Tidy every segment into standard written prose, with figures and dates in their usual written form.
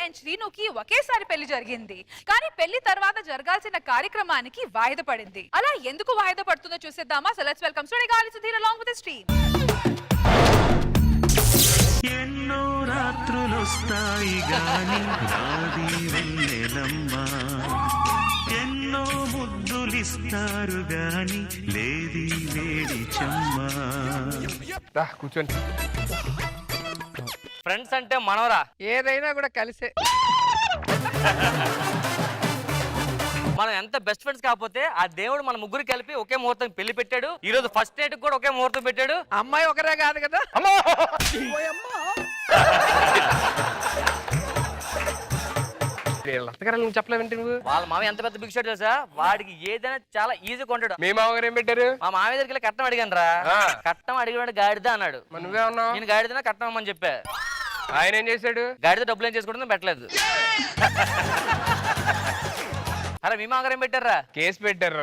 And శ్రీనుకి ఒకేసారి పెళ్లి జరిగింది. కానీ పెళ్లి తర్వాత జరగాల్సిన కార్యక్రమానికి వాయిదా పడింది. అలా ఎందుకు వాయిదా పడుతుందో చూసేద్దామా? So let's welcome Sudigali Sudheer along with the stream. ఎన్నో రాత్రులొస్తాయి గాని రాది వెన్నెలమ్మ, ఎన్నో ముద్దులిస్తారు గాని లేది వేడి చెమ్మ. కూర్చోండి. ఫ్రెండ్స్ అంటే మనవరా, ఏదైనా కూడా కలిసే. మనం ఎంత బెస్ట్ ఫ్రెండ్స్ కాకపోతే ఆ దేవుడు మన ముగ్గురు కలిపి ఒకే ముహూర్తం పెళ్లి పెట్టాడు. ఈ రోజు ఫస్ట్ నైట్ కూడా ఒకే ముహూర్తం పెట్టాడు. అమ్మాయి ఒకరే కాదు కదా. నువ్వు చెప్పలేవంటే నువ్వు. వాళ్ళ మామ ఎంత పెద్ద బిగ్ షాట్ తెలుసా? వాడికి ఏదైనా చాలా ఈజీ కొంటాడు. మీ మామగారు ఏం పెట్టారు? మా మామయ్య దగ్గరికి కట్నం అడిగాను రా. కట్నం అడిగిన గాడిద అన్నాడు. నువ్వే ఉన్నావు. నేను గాడిదనా కట్నం అమ్మని చెప్పా. ఆయన ఏం చేశాడు? గాడిద డబ్బులు ఏం చేసుకోవడం పెట్టలేదు. అరే మీ మామగారు ఏం పెట్టారా? కేసు పెట్టారు.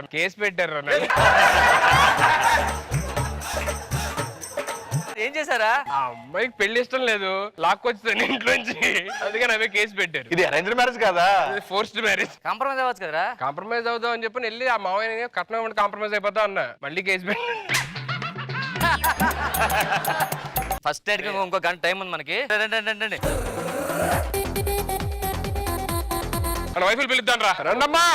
ఏం చేశారా? ఆ అమ్మాయికి పెళ్లి ఇష్టం లేదు, లాక్కొచ్చాను ఇంట్లోంచి, అందుకని అవే కేసు పెట్టారు. ఇది అరేంజ్ మ్యారేజ్ కదా, ఫోర్స్డ్ మ్యారేజ్. కాంప్రమైజ్ అవ్వచ్చు కదరా? కాంప్రమైజ్ అవుదాం అని చెప్పి వెళ్ళి ఆ మావయ్య కట్నం కాంప్రమైజ్ అయిపోతా అన్న, మళ్ళీ కేసు పెట్టారు. ఫస్ట్ నైట్ కి ఇంకో గంట టైం ఉంది మనకి. రండి. మన వైఫులు పిలుద్దాం రా. రండమ్మా.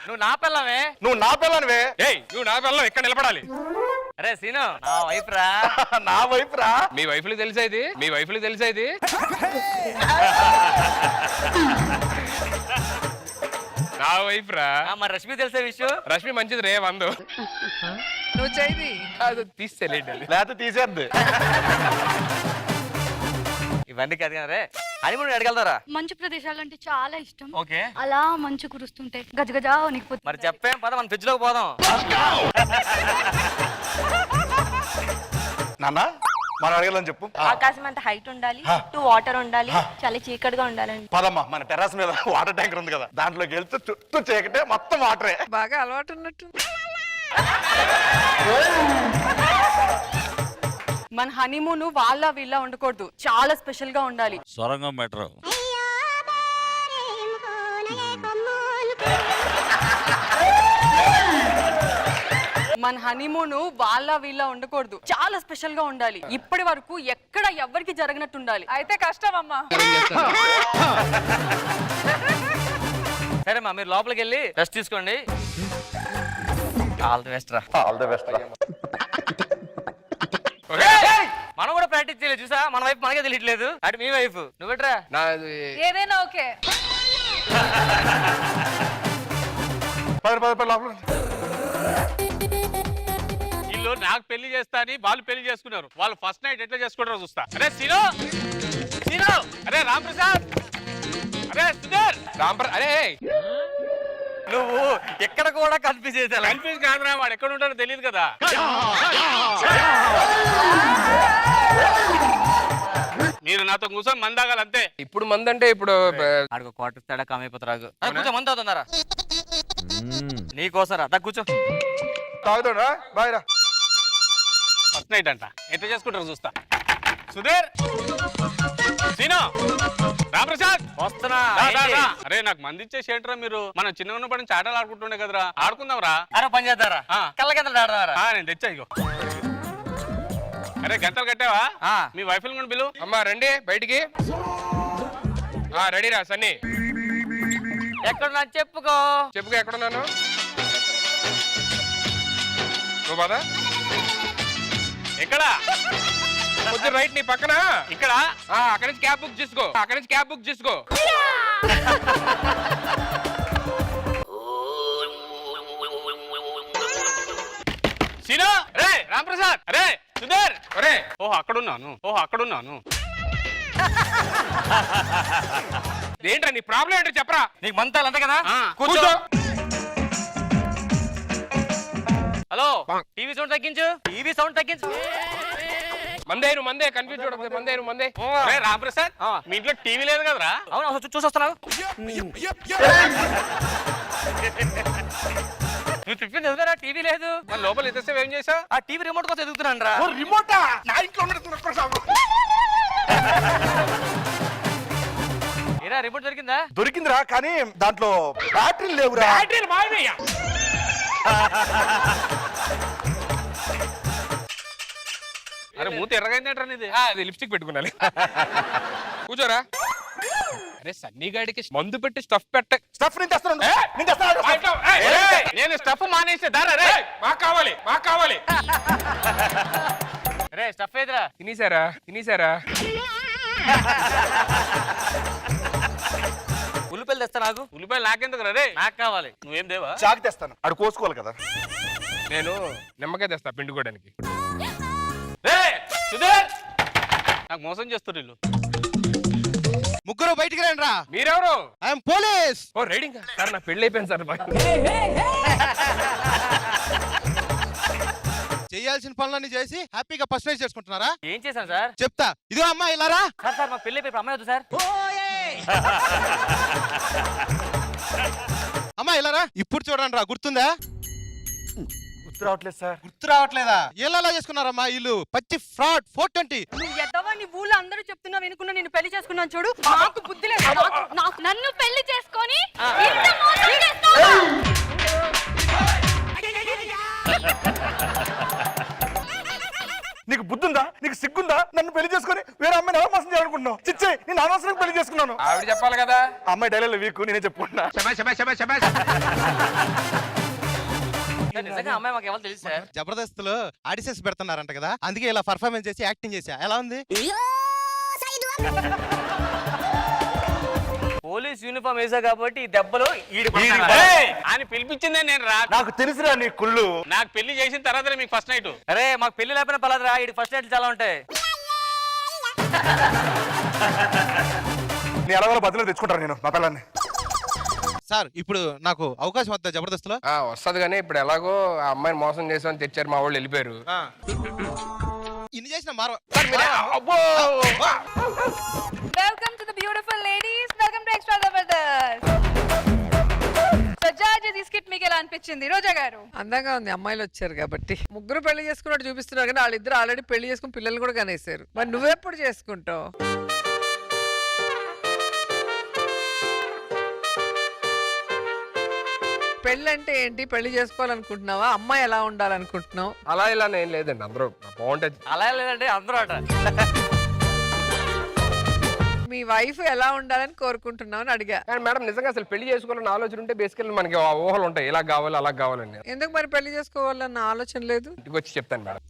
నువ్వు నా పిల్లవే. నువ్వు నా పిల్లనివే. నువ్వు నా పిల్లలు ఎక్కడ నిలబడాలి? అరే సీను, నా వైఫ్ రా. నా వైఫ్ రా. మీ వైఫ్లు తెలుసా ఇది? నా వైఫ్ రా. మరి రష్మి తెలిసే విషయం? రష్మి మంచిది రే, వందు. నువ్వు చేయి అది తీసేలేండి, లేకపోతే తీసేద్ది. ఇవన్నీ కాదు కదా. హనీమూన్ అడగలరా? మంచు ప్రదేశాలు అంటే చాలా ఇష్టం. ఓకే. అలా మంచు కురుస్తుంటే గజగజా వణికిపోతుంది. మరి చెప్పేం పద, మన ఫ్రిడ్జ్ లోకి పోదాం. నాన్న మనం అడగాలని చెప్పు. ఆకాశం అంత హైట్ ఉండాలి, చుట్టూ వాటర్ ఉండాలి, చాలా చీకటిగా ఉండాలండి. పదమ్మా, మన టెర్రస్ మీద వాటర్ ట్యాంకర్ ఉంది కదా, దాంట్లోకి వెళ్తే చుట్టూ చీకటే, మొత్తం వాటరే. బాగా అలవాటు ఉన్నట్టు. మన హనీమూన్ వాళ్ళ వీళ్ళ ఉండకూడదు, చాలా స్పెషల్ గా ఉండాలి. సొరంగం బెటర్. మన హనీమూన్ వాళ్ళ వీళ్ళ ఉండకూడదు, చాలా స్పెషల్ గా ఉండాలి. ఇప్పటి వరకు ఎక్కడ ఎవరికి జరగనట్టు ఉండాలి. అయితే కష్టం అమ్మా. సరే మా, మీరు లోపలికి వెళ్ళి రెస్ట్ తీసుకోండి. ఆల్ ది బెస్ట్ రా. ఆల్ ది బెస్ట్ రా. మనం కూడా ప్రాక్టీస్ చేయలేదు చూసా, మన వైఫ్ మనకే తెలియట్లేదు. అటు మీ వైఫ్ నువ్వెట్రా? ఏదైనా ఓకే. పద లోపల. వీళ్ళు నాకు పెళ్లి చేస్తా అని వాళ్ళు పెళ్లి చేసుకున్నారు. వాళ్ళు ఫస్ట్ నైట్ ఎట్లా చేసుకుంటారో చూస్తా. అరే సీను, అరే రామ్ ప్రసాద్, అరే సుధీర్, అరే నువ్వు ఎక్కడ కూడా కన్ఫ్యూజ్ చేసా. కన్ఫ్యూజ్ కాదురా, వాడు ఎక్కడ ఉంటాడో తెలియదు కదా. మీరు నాతో కూర్చొని మందాగాలి అంతే. ఇప్పుడు మందంటే ఇప్పుడు ఆడికి క్వార్టర్ తేడా కామైపోతారు. కూర్చో, మంది అవుతున్నారా? నీకోసరా దా కూర్చో. తాగుతాడా? బాయ్ రా. ఫస్ట్ నైట్ అంట, ఎట్లా చేసుకుంటారో చూస్తా. సుధీర్, సీను, రామప్రసాద్ వస్తున్నా. అరే నాకు మంది ఇచ్చేసి ఏంట్రా మీరు? మనం చిన్న ఉన్నప్పటి నుంచి ఆటలు ఆడుకుంటుండే కదరా, ఆడుకుందాం రా. అరే పని చేద్దారా? కళ్ళ కింద ఆడదారా? నేను తెచ్చా ఇగో. అరే గంటలు కట్టావా? మీ వైఫ్ కూడా బిల్లు. అమ్మా రండి బయటికి. రెడీ రా సన్నీ. ఎక్కడున్నా చెప్పుకో. ఎక్కడున్నాను? నువ్వు బాధ ఎక్కడ? కొంచెం రైట్, నీ పక్కన. ఇక్కడ. అక్కడి నుంచి క్యాబ్ బుక్ చేసుకో. సీను, రే రామప్రసాద్, అరే సుధీర్, అరే అక్కడున్నాను. ఏంట్రా నీ ప్రాబ్లం ఏంటో చెప్పరా. నీకు మంతాలు అంతే కదా. కూర్చో. హలో, టీవీ సౌండ్ తగ్గించు. మందే కన్ఫ్యూజ్ చూడదు. మందే. రామప్రసాద్, మీ ఇంట్లో టీవీ లేదు కదరా? అవును, చూసొస్తున్నావు. నువ్వు చెప్పింది ఎదుగుతారా టీవీ లేదు మరి లోపల ఎంతసేపు ఏం చేసావు? ఆ టీవీ రిమోట్ కోసం ఎదుగుతున్నాను రా ఓ రిమోటా నా ఇంట్లో ఉన్నట్టు ఏరా రిమోట్ దొరికిందా? దొరికిందిరా కానీ దాంట్లో బ్యాటరీ లేవురా. బ్యాటరీలు మాయమయ్యా. అరే మూత ఎర్రగైందంటారా నీది? అది లిప్స్టిక్ పెట్టుకున్నాను. కూర్చోరా. అరే సన్నీ గాడికి మందు పెట్టి స్టఫ్ పెట్ట. స్టఫ్ నేను తెస్తాను. నేను తెస్తాను. నేను స్టఫ్ మానేసి దారా రే. మాకు కావాలి మాకు కావాలి. రే స్టఫ్ ఏదిరా? తినేసారా ఉల్లిపాయలు తెస్తా నాకు. ఉల్లిపాయలు నాకెందుకు రే? నాకు కావాలి. నువ్వేం దేవా? చాకు తెస్తాను. అడు కోసుకోవాలి కదా. నేను నిమ్మకాయ తెస్తా పిండుకోవడానికి. సుధీర్ నాకు మోసం చేస్తారు వీళ్ళు. ముగ్గురు బయటికి రండి రా. మీరెవరు? I'm police. ఓ రైడింగ్ సార్ నా పెళ్లి అయిపోయింది సార్. చేయాల్సిన పనులన్నీ చేసి హ్యాపీగా ఫస్ట్ నైట్ చేసుకుంటున్నారా? ఏం చేశాను సార్? చెప్తా. ఇదిగో అమ్మా ఇలారా. సార్ సార్ మాకు పెళ్లి అయిపోయి అమ్మాయి వద్దు సార్. అమ్మా ఇలారా. ఇప్పుడు చూడండి రా, గుర్తుందా? గుర్తు రావట్లేదు సార్. గుర్తు రావట్లేదా? ఎలా చేసుకున్నారమ్మా ఇల్లు? పచ్చి ఫ్రాడ్ 420. నువ్వు ఎదవా, నీ ఊళ్ళో అందరూ చెప్తున్నా వినుకున్నా నేను పెళ్లి చేసుకున్నాను చూడు. నాకు బుద్ధి లేదు. నాకు నన్ను పెళ్లి చేసుకొని ఆ. ఇంత మోసం చేస్తావా? నీకు బుద్ధుందా? నీకు సిగ్గుందా? నన్ను పెళ్లి చేసుకుని వేరే అమ్మాయిని ఎలా మోసం చేయాలనుకుంటున్నావు? చిచ్చే నేను అనవసరంగా పెళ్లి చేసుకున్నాను. ఆవిడ చెప్పాలి కదా. ఆ అమ్మాయి డైలాగ్ వీక్ నేనే చెప్పుకుంటున్నా. సార్, నిజంగా అమ్మాయి మాకు ఎవరు తెలుసు సార్? జబర్దస్త్ లో ఆడిషన్స్ పెడుతున్నారంట కదా, అందుకే ఇలా పర్ఫార్మెన్స్ చేసి యాక్టింగ్ చేసా. ఎలా ఉంది? పోలీస్ యూనిఫామ్ వేసా కాబట్టి ఈ దెబ్బలు అని పిలిపించిందే నేను రా. నాకు తెలుసురా నీ కుళ్ళు. నాకు పెళ్లి చేసిన తర్వాత మీకు ఫస్ట్ నైట్. అరే మాకు పెళ్లి లేకపోయినా పర్లేదురా, ఈ ఫస్ట్ నైట్ చాలా ఉంటాయి. నీ ఎలాగో బదులు తెచ్చుకుంటాను నేను మా పిల్లల్ని. సార్ ఇప్పుడు నాకు అవకాశం వద్దా జబర్దస్త్ లో? వస్తుంది కానీ ఇప్పుడు ఎలాగో ఆ అమ్మాయిని మోసం చేసామని తెచ్చారు, మా వాళ్ళు వెళ్ళిపోయారు. ఇన్ని చేసిన మారవ. Welcome to the beautiful ladies. Welcome to extra Jabardasth. So judges ఈ స్కిట్ మీకు ఎలా అనిపించింది రోజా గారు? అందంగా ఉంది, అమ్మాయిలు వచ్చారు కాబట్టి. ముగ్గురు పెళ్లి చేసుకున్నట్టు చూపిస్తున్నారు కానీ వాళ్ళిద్దరు ఆల్రెడీ పెళ్లి చేసుకుని పిల్లలు కూడా కనేసారు. మరి నువ్వెప్పుడు చేసుకుంటావు? పెళ్లి అంటే ఏంటి? పెళ్లి చేసుకోవాలనుకుంటున్నావా? అమ్మాయి ఎలా ఉండాలనుకుంటున్నావు? అలా ఇలా ఏం లేదండి, అందరూ బాగుంటుంది. అలా లేదంటే అందరూ అట. మీ వైఫ్ ఎలా ఉండాలని కోరుకుంటున్నావు అని అడిగా. కానీ మేడం నిజంగా అసలు పెళ్లి చేసుకోవాలని ఆలోచన ఉంటే బేసికల్ మనకి ఆ ఊహలు ఉంటాయి, ఇలా కావాలి అలా కావాలని. ఎందుకు మరి పెళ్లి చేసుకోవాలన్న ఆలోచన లేదు? ఇంటికి వచ్చి చెప్తాను మేడం.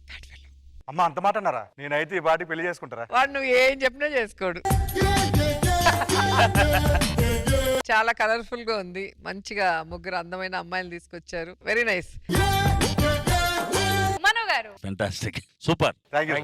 అమ్మ అంత మాట అన్నారా? నేనైతే ఈ పాటికి పెళ్లి చేసుకుంటారా? వాడు నువ్వు ఏం చెప్పినా చేసుకోడు. చాలా కలర్ఫుల్ గా ఉంది. మంచిగా ముగ్గురు అందమైన అమ్మాయిలు తీసుకొచ్చారు. Very nice. మనో గారు ఫెంటాస్టిక్, సూపర్. Thank you.